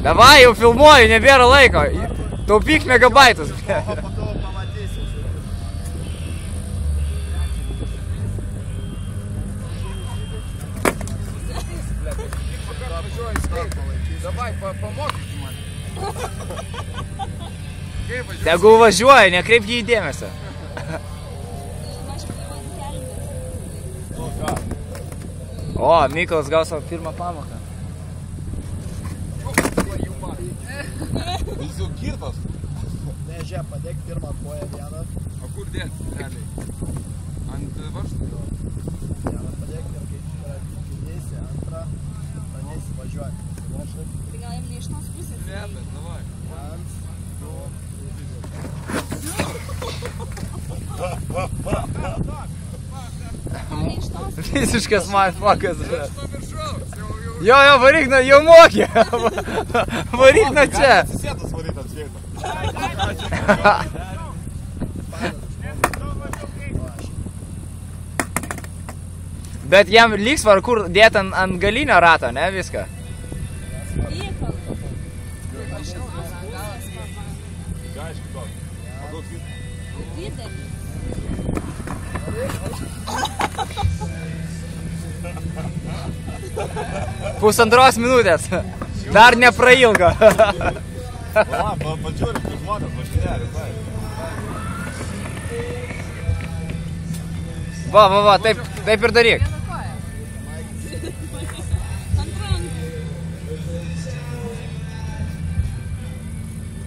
Davai, jau filmuoju, nebėra laiko. Taupyk megabaitus. Davai, pamokyk man. Tegu važiuoja, nekreipk jį dėmesio. O, Mykolas gaus savo pirmą pamoką. Jis jau kirtas. Ne, žiūrėk, padėk pirmą koją vieną. O kur dėt, realiai? Ant varžtų? Vieną padėk ir kai kiniesi antrą, pradėsi važiuoti. Tai gal jam ne iš tos pusės? Ne, bet davai. Ant, Visiškas mindfuckas. Jo, varyk, jau mokė. Varyk nuo čia. Atsisėtas varyt ant svieto. Bet jam lyg svarbu, kur dėt ant galinio rato, ne, viską? Pusantros minutės. Dar neprailgo. Pačiūrė, kaip žmonės mašinėlė. Va, taip ir daryk.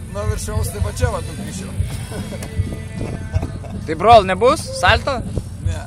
Nuo viršaus, tai va čia va tu grįšiu. Tai brol, nebus salto? Ne.